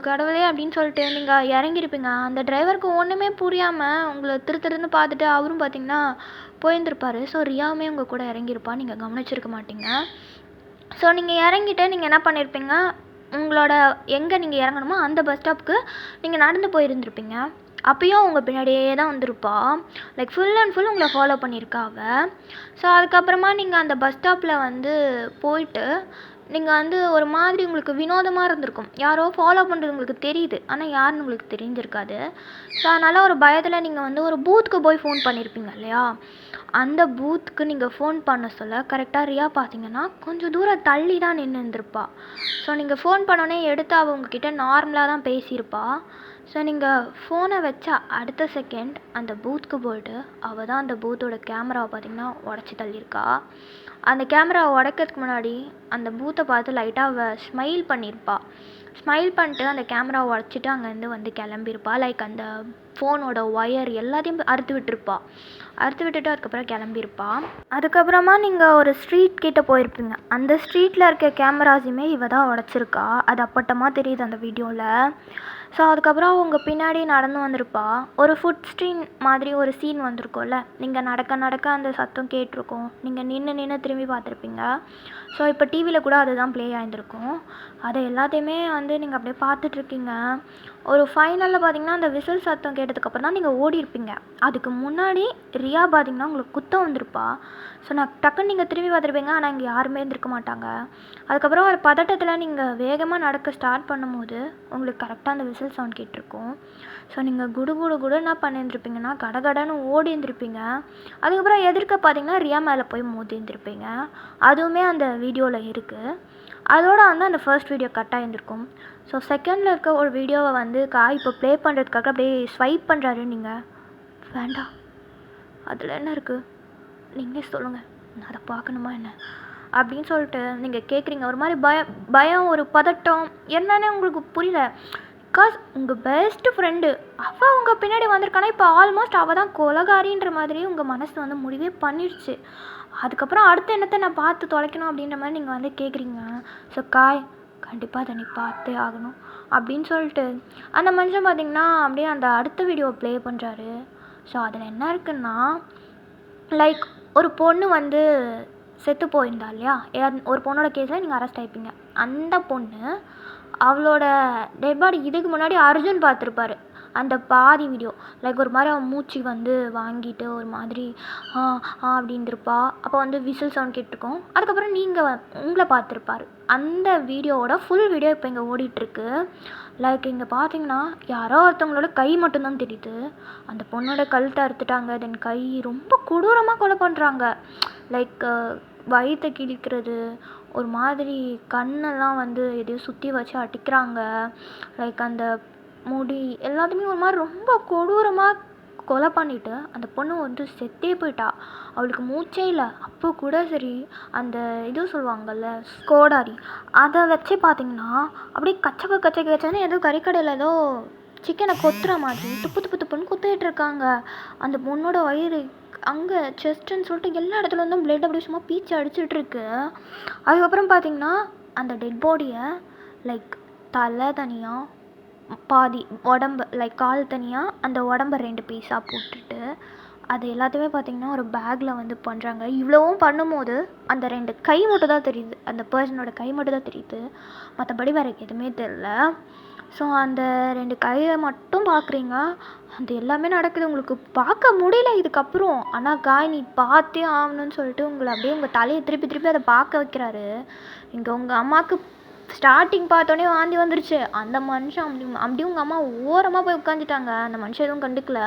கடவுளே அப்படின்னு சொல்லிட்டு நீங்கள் இறங்கியிருப்பீங்க. அந்த டிரைவருக்கு ஒன்றுமே புரியாமல் உங்களை திருத்துன்னு பார்த்துட்டு அவரும் பார்த்தீங்கன்னா போயிருந்துருப்பார். ஸோ ரியாவுமே உங்கள் கூட இறங்கியிருப்பா, நீங்கள் கவனிச்சிருக்க மாட்டீங்க. ஸோ நீங்கள் இறங்கிட்டு நீங்கள் என்ன பண்ணியிருப்பீங்க, உங்களோட எங்கே நீங்கள் இறங்கணுமோ அந்த பஸ் ஸ்டாப்புக்கு நீங்கள் நடந்து போயிருந்துருப்பீங்க. அப்பயும் உங்கள் பின்னாடியே தான் வந்திருப்பா, லைக் ஃபுல் அண்ட் ஃபுல் உங்களை ஃபாலோ பண்ணியிருக்கா அவள். ஸோ அதுக்கப்புறமா நீங்கள் அந்த பஸ் ஸ்டாப்பில் வந்து போயிட்டு நீங்கள் வந்து ஒரு மாதிரி உங்களுக்கு வினோதமாக இருந்திருக்கும், யாரோ ஃபாலோ பண்ணுறது உங்களுக்கு தெரியுது, ஆனால் யாருன்னு உங்களுக்கு தெரிஞ்சிருக்காது. ஸோ அதனால் ஒரு பயத்தில் நீங்கள் வந்து ஒரு பூத்துக்கு போய் ஃபோன் பண்ணியிருப்பீங்க இல்லையா? அந்த பூத்துக்கு நீங்கள் ஃபோன் பண்ண சொல்ல கரெக்டாக ரியா பார்த்தீங்கன்னா கொஞ்சம் தூரம் தள்ளி தான் நின்று இருந்திருப்பா. ஸோ நீங்கள் ஃபோன் பண்ணோன்னே எடுத்து அவள் உங்ககிட்ட நார்மலாக தான் பேசியிருப்பா. ஸோ நீங்கள் ஃபோனை வச்ச அடுத்த செகண்ட் அந்த பூத்துக்கு போய்ட்டு அவள் தான் அந்த பூத்தோட கேமராவை பார்த்திங்கன்னா உடச்சி தள்ளியிருக்கா. அந்த கேமராவை உடைக்கிறதுக்கு முன்னாடி அந்த பூத்தை பார்த்து லைட்டாக அவள் ஸ்மைல் பண்ணியிருப்பா. ஸ்மைல் பண்ணிட்டு அந்த கேமராவை உடச்சிட்டு அங்கேருந்து வந்து கிளம்பியிருப்பா. லைக் அந்த ஃபோனோட ஒயர் எல்லாத்தையும் அறுத்து விட்டுருப்பா. அறுத்து விட்டுட்டு அதுக்கப்புறம் கிளம்பியிருப்பா. அதுக்கப்புறமா நீங்கள் ஒரு ஸ்ட்ரீட் கிட்டே போயிருப்பீங்க. அந்த ஸ்ட்ரீட்டில் இருக்க கேமராஸுமே இவ தான் உடச்சிருக்கா, அது அப்பட்டமாக தெரியுது அந்த வீடியோவில். ஸோ அதுக்கப்புறம் உங்கள் பின்னாடி நடந்து வந்திருப்பா. ஒரு ஃபுட் ஸ்ட்ரீன் மாதிரி ஒரு சீன் வந்திருக்கோம்ல, நீங்கள் நடக்க அந்த சத்தம் கேட்டிருக்கோம், நீங்கள் நின்று திரும்பி பார்த்துருப்பீங்க. ஸோ இப்போ டிவியில் கூட அதுதான் ப்ளே ஆகியிருக்கும். அதை எல்லாத்தையுமே வந்து நீங்கள் அப்படியே பார்த்துட்ருக்கீங்க. ஒரு ஃபைனலில் பார்த்தீங்கன்னா அந்த விசில் சத்தம் கேட்டதுக்கப்புறம் தான் நீங்கள் ஓடிருப்பீங்க. அதுக்கு முன்னாடி ரியா பார்த்தீங்கன்னா உங்களுக்கு குத்த வந்திருப்பா. ஸோ நான் டக்குன்னு நீங்கள் திரும்பி பார்த்துருப்பீங்க. ஆனால் இங்கே யாருமே இருந்திருக்க மாட்டாங்க. அதுக்கப்புறம் ஒரு பதட்டத்தில் நீங்கள் வேகமாக நடக்க ஸ்டார்ட் பண்ணும்போது உங்களுக்கு கரெக்டாக அந்த விசில் சவுண்ட் கேட்டிருக்கும். ஸோ நீங்கள் குடு என்ன பண்ணியிருந்துருப்பீங்கன்னா கடகடன்னு ஓடி இருந்திருப்பீங்க. அதுக்கப்புறம் எதிர்க்க பார்த்தீங்கன்னா ரியா மேலே போய் மோதி இருந்திருப்பீங்க. அதுவுமே அந்த வீடியோவில் இருக்குது. அதோட வந்து அந்த ஃபர்ஸ்ட் வீடியோ கட் ஆகியிருந்திருக்கும். ஸோ செகண்டில் இருக்க ஒரு வீடியோவை வந்து இப்போ ப்ளே பண்ணுறதுக்காக அப்படியே ஸ்வைப் பண்ணுறாரு. நீங்கள் வேண்டாம், அதில் என்ன இருக்குது நீங்கள் சொல்லுங்கள், நான் அதை பார்க்கணுமா என்ன அப்படின்னு சொல்லிட்டு நீங்கள் கேட்குறீங்க. ஒரு மாதிரி பயம் ஒரு பதட்டம் என்னன்னே உங்களுக்கு புரியல. பிகாஸ் உங்கள் பெஸ்ட்டு ஃப்ரெண்டு அவள் உங்கள் பின்னாடி வந்திருக்கானா, இப்போ ஆல்மோஸ்ட் அவள் தான் கொலகாரின்ற மாதிரி உங்கள் மனசு வந்து முடிவே பண்ணிடுச்சு. அதுக்கப்புறம் அடுத்த என்னத்தை நான் பார்த்து தொலைக்கணும் அப்படின்ற மாதிரி நீங்கள் வந்து கேட்குறீங்க. ஸோ கண்டிப்பாக அதை நீ பார்த்தே ஆகணும் அப்படின்னு சொல்லிட்டு அந்த மனுஷன் பார்த்திங்கன்னா அப்படியே அந்த அடுத்த வீடியோவை ப்ளே பண்ணுறாரு. ஸோ அதில் என்ன இருக்குன்னா, லைக் ஒரு பொண்ணு வந்து செத்து போயிருந்தா இல்லையா, ஒரு பொண்ணோட கேஸில் நீங்கள் அரெஸ்ட் ஆகிப்பீங்க. அந்த பொண்ணு அவளோட டெட் பாடி இதுக்கு முன்னாடி அர்ஜுன் பார்த்துருப்பாரு. அந்த பாதி வீடியோ லைக் ஒரு மாதிரி அவன் மூச்சு வந்து வாங்கிட்டு ஒரு மாதிரி அப்படின்ட்டுருப்பா. அப்போ வந்து விசில் சவுண்ட் கேட்டிருக்கோம். அதுக்கப்புறம் நீங்கள் உங்களை பார்த்துருப்பாரு. அந்த வீடியோவோட ஃபுல் வீடியோ இப்போ இங்கே ஓடிட்டுருக்கு. லைக் இங்கே பார்த்தீங்கன்னா யாரோ ஒருத்தவங்களோட கை மட்டும்தான் தெரியுது. அந்த பொண்ணோட கழுத்தை அறுத்துட்டாங்க. தென் கை ரொம்ப கொடூரமாக கொலை பண்ணுறாங்க. லைக் வயிற்றை கிழிக்கிறது, ஒரு மாதிரி கண்ணெல்லாம் வந்து எதையோ சுற்றி வச்சு அடிக்கிறாங்க. லைக் அந்த முடி எல்லாத்தையுமே ஒரு மாதிரி ரொம்ப கொடூரமாக கொலை பண்ணிவிட்டு அந்த பொண்ணு வந்து செத்தே போயிட்டா. அவளுக்கு மூச்சே இல்லை. அப்போ கூட சரி அந்த இது சொல்லுவாங்கள்ல கோடாரி, அதை வச்சு பார்த்திங்கன்னா அப்படியே கச்சன்னு ஏதோ கறிக்கடையில் ஏதோ சிக்கனை கொத்துற மாதிரி துப்புன்னு குத்திட்டு இருக்காங்க. அந்த பொண்ணோட வயிறு அங்கே செஸ்ட்டுன்னு சொல்லிட்டு எல்லா இடத்துல இருந்தும் பிளட் அப்படியே சும்மா பீச்சு அடிச்சிட்ருக்கு. அதுக்கப்புறம் பார்த்திங்கன்னா அந்த டெட் பாடியை லைக் தலை தனியாக, பாதி உடம்பு லைக் கால் தனியாக, அந்த உடம்பை 2 பீஸாக போட்டுட்டு அது எல்லாத்தையுமே பார்த்திங்கன்னா ஒரு பேக்கில் வந்து பண்ணுறாங்க. இவ்வளவும் பண்ணும்போது அந்த 2 கை மட்டும் தான் தெரியுது. அந்த பர்சனோட கை மட்டும் தான் தெரியுது, மற்றபடி வேறு எதுவுமே தெரில. ஸோ அந்த 2 கையை மட்டும் பார்க்குறீங்க. அது எல்லாமே நடக்குது. உங்களுக்கு பார்க்க முடியல இதுக்கப்புறம். ஆனால் நீ பார்த்தே ஆகணும்னு சொல்லிட்டு உங்களை அப்படியே உங்கள் தலையை திருப்பி அதை பார்க்க வைக்கிறாரு. இங்கே உங்கள் அம்மாவுக்கு ஸ்டார்டிங் பார்த்தோன்னே வாந்தி வந்துருச்சு. அந்த மனுஷன் அப்படியே உங்கள் அம்மா ஓரமாக போய் உட்காந்துட்டாங்க. அந்த மனுஷன் எதுவும் கண்டுக்கல.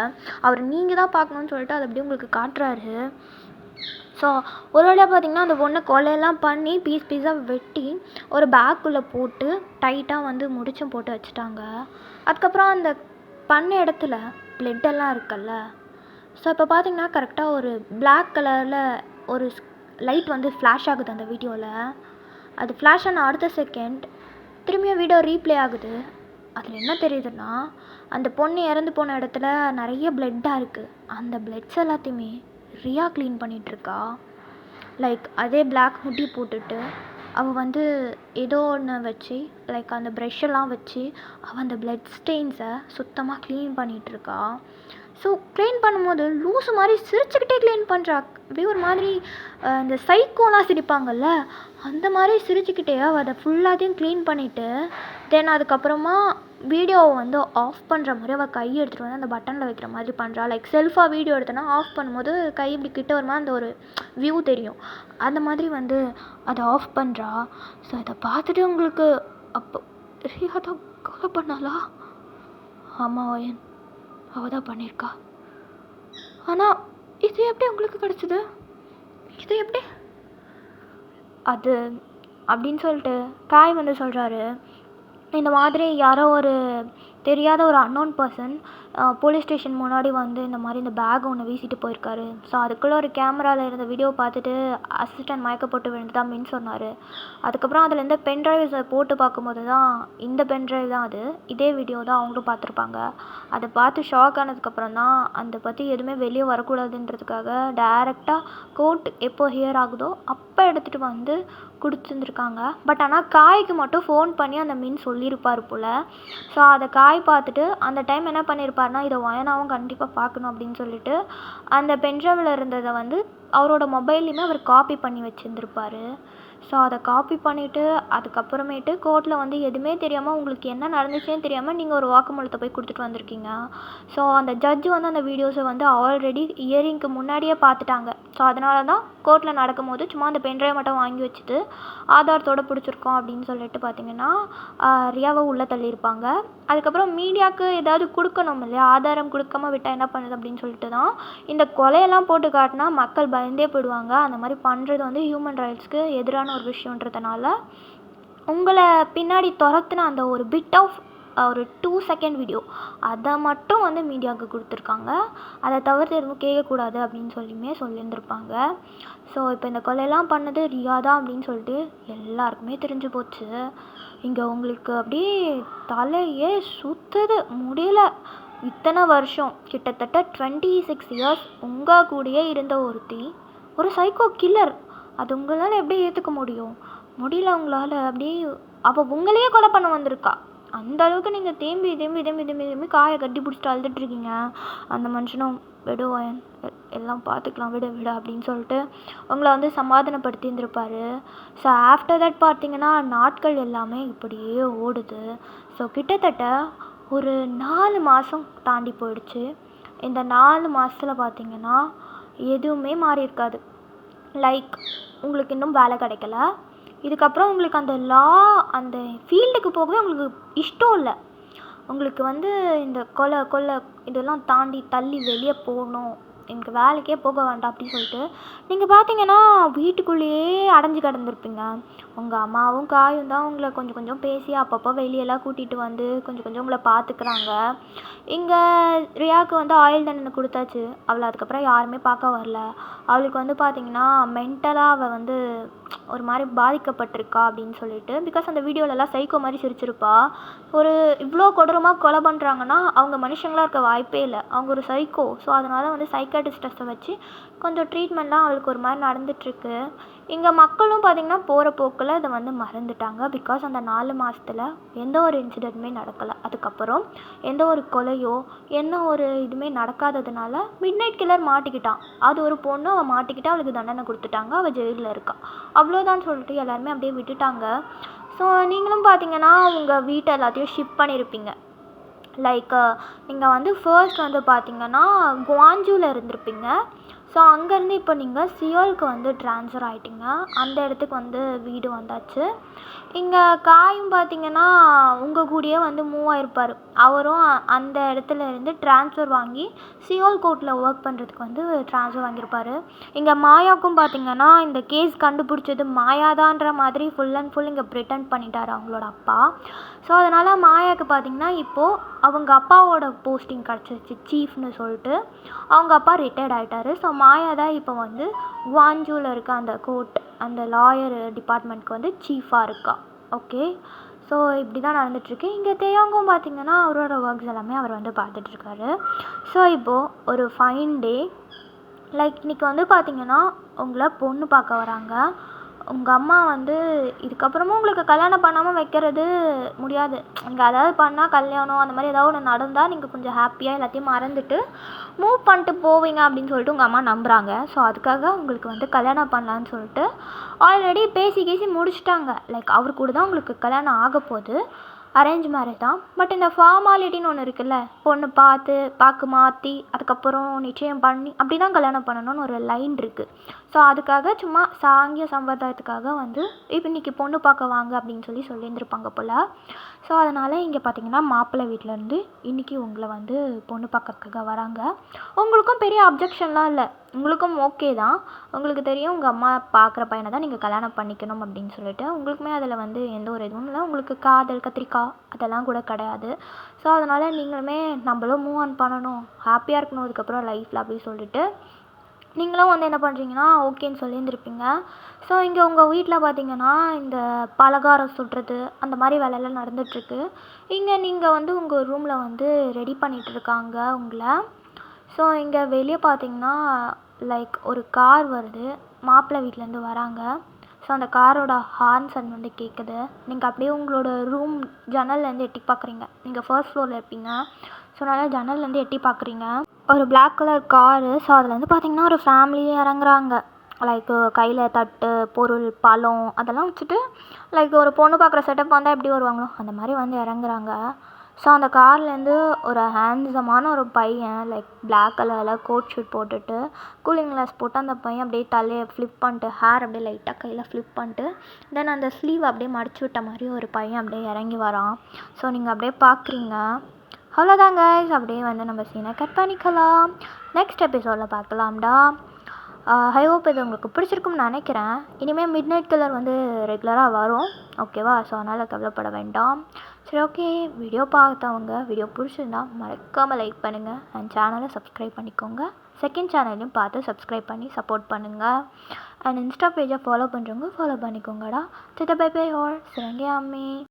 அவர் நீங்கள் தான் பார்க்கணுன்னு சொல்லிட்டு அதை அப்படியே உங்களுக்கு காட்டுறாரு. ஸோ ஒரு வழியாக பார்த்திங்கன்னா அந்த பொண்ணை கொலையெல்லாம் பண்ணி பீஸாக வெட்டி ஒரு பேக்குள்ளே போட்டு டைட்டாக வந்து முடிச்சும் போட்டு வச்சுட்டாங்க. அதுக்கப்புறம் அந்த பண்ண இடத்துல பிளட்டெல்லாம் இருக்குல்ல. ஸோ இப்போ பார்த்திங்கன்னா கரெக்டாக ஒரு பிளாக் கலரில் ஒரு லைட் வந்து ஃப்ளாஷ் ஆகுது அந்த வீடியோவில். அது ஃப்ளாஷ் ஆன அடுத்த செகண்ட் திரும்பியும் வீடியோ ரீப்ளே ஆகுது. அதில் என்ன தெரியுதுன்னா, அந்த பொண்ணு இறந்து போன இடத்துல நிறைய பிளட்டாக இருக்குது. அந்த பிளட்ஸ் எல்லாத்தையுமே ரியா க்ளீன் பண்ணிகிட்ருக்கா. லைக் அதே பிளாக் ஹுட்டி போட்டுட்டு அவள் வந்து ஏதோ ஒன்று வச்சு லைக் அந்த ப்ரெஷ்ஷெல்லாம் வச்சு அவள் அந்த பிளட் ஸ்டெயின்ஸை சுத்தமாக க்ளீன் பண்ணிகிட்ருக்கா. ஸோ க்ளீன் பண்ணும்போது லூஸு மாதிரி சிரிச்சுக்கிட்டே க்ளீன் பண்ணுறா. அப்படியே ஒரு மாதிரி இந்த சைக்கோலாம் சிரிப்பாங்கள்ல, அந்த மாதிரி சிரிச்சுக்கிட்டே அவள் அதை ஃபுல்லாத்தையும் க்ளீன் பண்ணிவிட்டு தென் அதுக்கப்புறமா வீடியோவை வந்து ஆஃப் பண்ணுற மாதிரி அவள் கை எடுத்துகிட்டு வந்து அந்த பட்டனில் வைக்கிற மாதிரி பண்ணுறா. லைக் செல்ஃபாக வீடியோ எடுத்தோன்னா ஆஃப் பண்ணும்போது கை இப்படி கிட்ட வருமா அந்த ஒரு வியூ தெரியும். அந்த மாதிரி வந்து அதை ஆஃப் பண்ணுறா. ஸோ அதை பார்த்துட்டு உங்களுக்கு அப்போ ரியா தான் கொலை பண்ணாளா? ஆமாம் வயன், அவள் தான் பண்ணியிருக்கா. ஆனால் இது எப்படி உங்களுக்கு கிடச்சிது? இது எப்படி அது அப்படின்னு சொல்லிட்டு வந்து சொல்கிறாரு. இந்த மாதிரி யாரோ ஒரு தெரியாத ஒரு அன்னோன் பர்சன் போலீஸ் ஸ்டேஷன் முன்னாடி வந்து இந்த மாதிரி இந்த பேக் ஒன்று வீசிட்டு போயிருக்காரு. ஸோ அதுக்குள்ளே ஒரு கேமராவில் இருந்த வீடியோ பார்த்துட்டு அசிஸ்டன்ட் மயக்கப்பட்டு விழுந்துட்டான்னு சொன்னார். அதுக்கப்புறம் அதில் இந்த பென்ட்ரைவ்ஸை போட்டு பார்க்கும்போது தான் இந்த பென்ட்ரைவ் தான் அது, இதே வீடியோ தான் அவங்களும் பார்த்துருப்பாங்க. அதை பார்த்து ஷாக் ஆனதுக்கப்புறம் தான் அதை பற்றி எதுவுமே வெளியே வரக்கூடாதுன்றதுக்காக டைரெக்டாக கோர்ட் எப்போ ஹியர் ஆகுதோ அப்போ எடுத்துகிட்டு வந்து கொடுத்துருந்துருக்காங்க. பட் ஆனால் காய்க்கு மட்டும் ஃபோன் பண்ணி அந்த மீன் சொல்லியிருப்பார் போல். ஸோ அதை காய் பார்த்துட்டு அந்த டைம் என்ன பண்ணியிருப்பாருனா, இதை வயனாவும் கண்டிப்பாக பார்க்கணும் அப்படின்னு சொல்லிட்டு அந்த பென்ட்ரைவில் இருந்ததை வந்து அவரோட மொபைல்லையுமே அவர் காப்பி பண்ணி வச்சுருந்துருப்பார். ஸோ அதை காப்பி பண்ணிவிட்டு அதுக்கப்புறமேட்டு கோர்ட்டில் வந்து எதுவுமே தெரியாமல் உங்களுக்கு என்ன நடந்துச்சுன்னு தெரியாமல் நீங்கள் ஒரு வாக்குமூலத்தை போய் கொடுத்துட்டு வந்திருக்கீங்க. ஸோ அந்த ஜட்ஜு வந்து அந்த வீடியோஸை வந்து ஆல்ரெடி இயரிங்க்கு முன்னாடியே பார்த்துட்டாங்க. ஸோ அதனால தான் கோர்ட்டில் நடக்கும்போது சும்மா அந்த பென்ட்ரைவ் மட்டும் வாங்கி வச்சுட்டு ஆதாரத்தோடு பிடிச்சிருக்கோம் அப்படின்னு சொல்லிட்டு பார்த்தீங்கன்னா ரியாவை உள்ளே தள்ளியிருப்பாங்க. அதுக்கப்புறம் மீடியாவுக்கு ஏதாவது கொடுக்கணும் இல்லையா, ஆதாரம் கொடுக்காம விட்டால் என்ன பண்ணுது அப்படின்னு சொல்லிட்டு தான் இந்த கொலையெல்லாம் போட்டு காட்டினா மக்கள் பயந்தே போயிடுவாங்க. அந்த மாதிரி பண்ணுறது வந்து ஹியூமன் ரைட்ஸ்க்கு எதிரான ஒரு விஷயன்றதுனால உங்களை பின்னாடி துரத்துன அந்த ஒரு பிட் ஆஃப் ஒரு 2 செகண்ட் வீடியோ அதை மட்டும் வந்து மீடியாவுக்கு கொடுத்துருக்காங்க. அதை தவிர்த்து எதுவும் கேட்கக்கூடாது அப்படின்னு சொல்லியிருந்திருப்பாங்க. ஸோ இப்போ இந்த கொலையெல்லாம் பண்ணது ரியா தான் அப்படின்னு சொல்லிட்டு எல்லாருக்குமே தெரிஞ்சு போச்சு. இங்கே உங்களுக்கு அப்படியே தலையே சுற்றுது, முடியல. இத்தனை வருஷம் கிட்டத்தட்ட 26 இயர்ஸ் உங்கள் கூடயே இருந்த ஒருத்தி ஒரு சைக்கோ கில்லர். அது உங்களால் எப்படி ஏற்றுக்க முடியும்? முடியல உங்களால். அப்படியே அவள் உங்களையே கொலை பண்ண வந்திருக்கா. அந்த அளவுக்கு நீங்கள் தேம்பி காயை கட்டி பிடிச்சிட்டு அழுதுட்ருக்கீங்க. அந்த மனுஷனும் விடுவான், எல்லாம் பார்த்துக்கலாம், விட அப்படின்னு சொல்லிட்டு உங்களை வந்து சமாதானப்படுத்தி இருந்திருப்பார். ஸோ ஆஃப்டர் தட் பார்த்தீங்கன்னா நாட்கள் எல்லாமே இப்படியே ஓடுது. ஸோ கிட்டத்தட்ட ஒரு 4 மாதம் தாண்டி போயிடுச்சு. இந்த 4 மாதத்தில் பார்த்தீங்கன்னா எதுவுமே மாறி இருக்காது. லைக் உங்களுக்கு இன்னும் வேலை கிடைக்கல, இதுக்கப்புறம் உங்களுக்கு அந்த ஃபீல்டுக்கு போகவே உங்களுக்கு இஷ்டம் இல்லை. உங்களுக்கு வந்து இந்த கொலை இதெல்லாம் தாண்டி தள்ளி வெளியே போகணும், எனக்கு வேலைக்கே போக வேண்டாம் அப்படின்னு சொல்லிட்டு நீங்கள் பார்த்தீங்கன்னா வீட்டுக்குள்ளேயே அடைஞ்சு கிடந்திருப்பீங்க. உங்கள் அம்மாவும் காயும் தான் உங்களை கொஞ்சம் கொஞ்சம் பேசி அப்பப்போ வெளியெல்லாம் கூட்டிகிட்டு வந்து கொஞ்சம் கொஞ்சம் உங்களை பார்த்துக்கிறாங்க. இங்கே ரியாவுக்கு வந்து ஆயுள் தண்டனை கொடுத்தாச்சு. அவளை அதுக்கப்புறம் யாருமே பார்க்க வரல. அவளுக்கு வந்து பார்த்திங்கன்னா மென்டலாக அவள் வந்து ஒரு மாதிரி பாதிக்கப்பட்டிருக்கா அப்படின்னு சொல்லிட்டு, பிகாஸ் அந்த வீடியோலலாம் சைக்கோ மாதிரி சிரிச்சிருப்பா. ஒரு இவ்வளோ கொடூரமாக கொலை பண்ணுறாங்கன்னா அவங்க மனுஷங்களாக இருக்க வாய்ப்பே இல்லை, அவங்க ஒரு சைக்கோ. ஸோ அதனால் வந்து சைக்காட்டிஸ்ட்டை வச்சு கொஞ்சம் ட்ரீட்மெண்ட்லாம் அவளுக்கு ஒரு மாதிரி நடந்துகிட்ருக்கு. இங்கே மக்களும் பார்த்திங்கன்னா போகிற போக்கில் இதை வந்து மறந்துட்டாங்க. பிகாஸ் அந்த 4 மாதத்தில் எந்த ஒரு இன்சிடெண்ட்டுமே நடக்கலை. அதுக்கப்புறம் எந்த ஒரு கொலையோ என்ன ஒரு இதுவுமே நடக்காததுனால மிட் நைட் கில்லர் மாட்டிக்கிட்டான். அது ஒரு பொண்ணு, அவள் மாட்டிக்கிட்டா, அவளுக்கு தண்டனை கொடுத்துட்டாங்க, அவள் ஜெயிலில் இருக்கா, அவ்வளோதான் சொல்லிட்டு எல்லாருமே அப்படியே விட்டுட்டாங்க. ஸோ நீங்களும் பார்த்தீங்கன்னா உங்கள் வீட்டை எல்லாத்தையும் ஷிஃப்ட் பண்ணியிருப்பீங்க. லைக் நீங்கள் வந்து ஃபர்ஸ்ட் வந்து பார்த்தீங்கன்னா குவாஞ்சூவில் இருந்திருப்பீங்க. ஸோ அங்கேருந்து இப்போ நீங்கள் சியோலுக்கு வந்து ட்ரான்ஸ்ஃபர் ஆகிட்டிங்க. அந்த இடத்துக்கு வந்து வீடு வந்தாச்சு. இங்கே காயும் பார்த்தீங்கன்னா உங்கள் கூடயே வந்து மூவ் ஆகிருப்பார். அவரும் அந்த இடத்துல இருந்து ட்ரான்ஸ்ஃபர் வாங்கி சியோல் கோர்ட்டில் ஒர்க் பண்ணுறதுக்கு வந்து ட்ரான்ஸ்ஃபர் வாங்கியிருப்பார். இங்கே மாயாவுக்கும் பார்த்தீங்கன்னா இந்த கேஸ் கண்டுபிடிச்சது மாயாதான்ற மாதிரி ஃபுல் அண்ட் ஃபுல் இங்கே ப்ரிட்டன்ட் பண்ணிட்டார் அவங்களோட அப்பா. ஸோ அதனால் மாயாவுக்கு பார்த்திங்கன்னா இப்போது அவங்க அப்பாவோட போஸ்டிங் கிடச்சிருச்சு, சீஃப்னு சொல்லிட்டு. அவங்க அப்பா ரிட்டையர்ட் ஆகிட்டாரு. ஸோ மாயா தான் இப்போ வந்து குவாஞ்சூவில் இருக்க அந்த கோர்ட் அந்த லாயர் டிபார்ட்மெண்ட்க்கு வந்து சீஃபாக இருக்கா. ஓகே, ஸோ இப்படி தான் நடந்துகிட்ருக்கு. இங்கே தேயாங்கும் பார்த்திங்கன்னா அவரோட ஒர்க்ஸ் எல்லாமே அவர் வந்து பார்த்துட்ருக்காரு. ஸோ இப்போது ஒரு ஃபைன் டே, லைக் இன்றைக்கி வந்து பார்த்திங்கன்னா உங்களை பொண்ணு பார்க்க வராங்க. உங்கள் அம்மா வந்து இதுக்கப்புறமும் உங்களுக்கு கல்யாணம் பண்ணாமல் வைக்கிறது முடியாது. நீங்கள் அதாவது பண்ணால் கல்யாணம் அந்த மாதிரி ஏதாவது ஒன்று நடந்தால் நீங்கள் கொஞ்சம் ஹாப்பியாக எல்லாத்தையும் மறந்துட்டு மூவ் பண்ணிட்டு போவீங்க அப்படின்னு சொல்லிட்டு உங்கள் அம்மா நம்புகிறாங்க. ஸோ அதுக்காக உங்களுக்கு வந்து கல்யாணம் பண்ணலான்னு சொல்லிட்டு ஆல்ரெடி பேசி முடிச்சிட்டாங்க. லைக் அவர் கூட தான் உங்களுக்கு கல்யாணம் ஆக போகுது. அரேஞ்ச் மேரேஜ் தான். பட் இந்த ஃபார்மாலிட்டின்னு ஒன்று இருக்குல்ல, பொண்ணு பார்க்க மாற்றி அதுக்கப்புறம் நிச்சயம் பண்ணி அப்படி தான் கல்யாணம் பண்ணணும்னு ஒரு லைன் இருக்குது. ஸோ அதுக்காக சும்மா சாங்கிய சம்பிரதாயத்துக்காக வந்து இப்போ இன்றைக்கி பொண்ணு பார்க்க வாங்க அப்படின்னு சொல்லியிருந்திருப்பாங்க போல். ஸோ அதனால் இங்கே பார்த்தீங்கன்னா மாப்பிள்ளை வீட்டிலேருந்து இன்றைக்கி உங்களை வந்து பொண்ணு பார்க்கறதுக்காக வராங்க. உங்களுக்கும் பெரிய அப்ஜெக்ஷன்லாம் இல்லை, உங்களுக்கும் ஓகே தான். உங்களுக்கு தெரியும் உங்கள் அம்மா பார்க்குற பையனை தான் நீங்கள் கல்யாணம் பண்ணிக்கணும் அப்படின்னு சொல்லிட்டு. உங்களுக்குமே அதில் வந்து எந்த ஒரு இதுவும் இல்லை. உங்களுக்கு காதல் கத்திரிக்காய் அதெல்லாம் கூட கிடையாது. ஸோ அதனால் நீங்களுமே நம்மளும் மூவ் ஆன் பண்ணணும், ஹாப்பியாக இருக்கணும் அதுக்கப்புறம் லைஃப்பில் அப்படின்னு சொல்லிட்டு நீங்களும் வந்து என்ன பண்ணுறீங்கன்னா ஓகேன்னு சொல்லியிருந்திருப்பீங்க. ஸோ இங்கே உங்கள் வீட்டில் பார்த்தீங்கன்னா இந்த பலகாரம் சுடுறது அந்த மாதிரி வேலையெல்லாம் நடந்துகிட்ருக்கு. இங்கே நீங்கள் வந்து உங்கள் ரூமில் வந்து ரெடி பண்ணிகிட்ருக்காங்க உங்களை. ஸோ இங்கே வெளியே பார்த்தீங்கன்னா லைக் ஒரு கார் வருது, மாப்பிள்ளை வீட்டிலேருந்து வராங்க. ஸோ அந்த காரோட ஹார்ன் சவுண்ட் வந்து கேட்குது. நீங்கள் அப்படியே உங்களோட ரூம் ஜன்னல்லேருந்து எட்டி பார்க்குறீங்க. நீங்கள் ஃபர்ஸ்ட் ஃப்ளோரில் இருப்பீங்க. ஸோ அதனால் ஜன்னல்லேருந்து எட்டி பார்க்குறீங்க. ஒரு பிளாக் கலர் காரு. ஸோ அதில் வந்து பார்த்திங்கன்னா ஒரு ஃபேமிலியே இறங்குறாங்க. லைக் கையில் தட்டு பொருள் பழம் அதெல்லாம் வச்சுட்டு லைக் ஒரு பொண்ணு பார்க்குற செட்டப் வந்தால் எப்படி வருவாங்களோ அந்த மாதிரி வந்து இறங்குறாங்க. ஸோ அந்த கார்லேருந்து ஒரு ஹேண்ட்ஸமான ஒரு பையன் லைக் பிளாக் கலரில் கோட் ஷூட் போட்டுட்டு கூலிங் கிளாஸ் போட்டு அந்த பையன் அப்படியே தலையை ஃப்ளிப் பண்ணிட்டு ஹேர் அப்படியே லைட்டாக கையில் ஃப்ளிப் பண்ணிட்டு தென் அந்த ஸ்லீவ் அப்படியே மடிச்சு விட்ட மாதிரி ஒரு பையன் அப்படியே இறங்கி வரான். ஸோ நீங்கள் அப்படியே பார்க்குறீங்க. அவ்வளோதாங்க, அப்படியே வந்து நம்ம சீனை கட் பண்ணிக்கலாம். நெக்ஸ்ட் எபிசோடில் பார்க்கலாம்டா. ஐ ஹோப் இது உங்களுக்கு பிடிச்சிருக்கும்னு நினைக்கிறேன். இனிமேல் மிட் நைட் கில்லர் வந்து ரெகுலராக வரும், ஓகேவா? ஸோ அதனால் கவலைப்பட வேண்டாம். சரி, ஓகே. வீடியோ பார்த்தவங்க வீடியோ பிடிச்சிருந்தா மறக்காமல் லைக் பண்ணுங்கள் அண்ட் சேனலை சப்ஸ்கிரைப் பண்ணிக்கோங்க. செகண்ட் சேனலையும் பார்த்து சப்ஸ்கிரைப் பண்ணி சப்போர்ட் பண்ணுங்கள். அண்ட் இன்ஸ்டா பேஜை ஃபாலோ பண்ணுறவங்க ஃபாலோ பண்ணிக்கோங்கடா. Bye bye all. சிறங்க அம்மி.